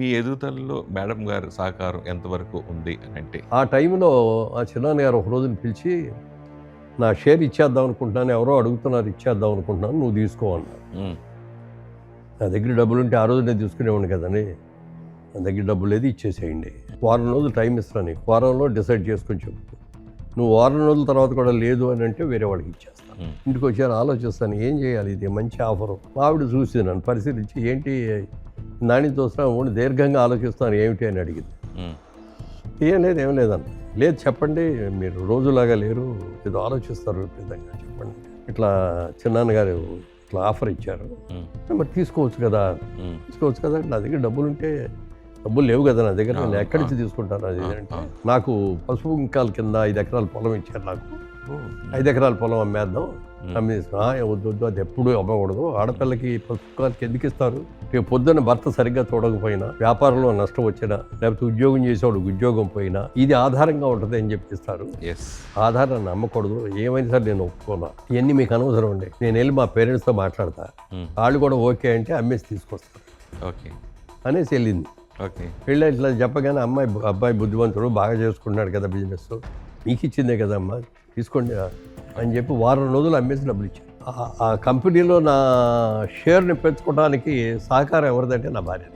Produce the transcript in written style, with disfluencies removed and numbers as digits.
మీ ఎదుగుదలలో madam గారి సహకారం ఎంతవరకు ఉంది అని అంటే? ఆ టైంలో ఆ చిన్నాన్న గారు ఒక రోజున పిలిచి, నా షేర్ ఇచ్చేద్దాం అనుకుంటున్నాను, ఎవరో అడుగుతున్నారు ఇచ్చేద్దాం అనుకుంటున్నాను, నువ్వు తీసుకో అన్నారు. నా దగ్గర డబ్బులుంటే ఆ రోజు నేను తీసుకునేవాడిని కదండి. నా దగ్గర డబ్బు లేదు, ఇచ్చేసేయండి. వారం రోజులు టైం ఇస్తాను నీకు, వారంలో డిసైడ్ చేసుకొని చెప్పు. నువ్వు వారం రోజుల తర్వాత కూడా లేదు అని అంటే వేరే వాడికి ఇచ్చేస్తాను. ఇంటికి వచ్చాను, ఆలోచిస్తాను ఏం చేయాలి, ఇది మంచి ఆఫరు. ఆవిడ చూసి నన్ను పరిశీలించి, ఏంటి నాణ్యత వస్తున్నాను, దీర్ఘంగా ఆలోచిస్తాను ఏమిటి అని అడిగింది. ఏం లేదన్న. లేదు చెప్పండి, మీరు రోజులాగా లేరు, ఏదో ఆలోచిస్తారు విధంగా చెప్పండి. ఇట్లా చిన్నాన్నగారు ఇట్లా ఆఫర్ ఇచ్చారు, మరి తీసుకోవచ్చు కదా నా దగ్గర డబ్బులుంటే, డబ్బులు లేవు కదా నా దగ్గర, నేను ఎక్కడి నుంచి తీసుకుంటాను అది అంటే, నాకు పసుపు ఇంకాల కింద 5 ఎకరాల పొలం ఇచ్చారు. నాకు 5 ఎకరాల పొలం అమ్మేద్దాం, వద్దు అది ఎప్పుడు అమ్మకూడదు, ఆడపిల్లకి పసుపుకాలకి ఎందుకు ఇస్తారు, రేపు పొద్దున్న భర్త సరిగ్గా చూడకపోయినా, వ్యాపారంలో నష్టం వచ్చినా, లేకపోతే ఉద్యోగం చేసేవాడు ఉద్యోగం పోయినా ఇది ఆధారంగా ఉంటుంది అని చెప్పిస్తారు. ఆధారాన్ని అమ్మకూడదు, ఏమైనా సరే నేను ఒప్పుకోనా, ఇవన్నీ మీకు అనవసరం అండి, నేను వెళ్ళి మా పేరెంట్స్తో మాట్లాడతా, వాళ్ళు కూడా ఓకే అంటే అమ్మేసి తీసుకొస్తారు అనేసి వెళ్ళింది. వెళ్ళి ఇట్లా చెప్పగానే అబ్బాయి బుద్ధివంతుడు, బాగా చేసుకుంటున్నాడు కదా బిజినెస్, మీకు ఇచ్చిందే కదమ్మా తీసుకోండి అని చెప్పి వారం రోజులు అమ్మేసి డబ్బులు ఇచ్చాను. ఆ కంపెనీలో నా షేర్ని పెంచుకోవడానికి సహకారం ఎవరిదంటే నా భార్య.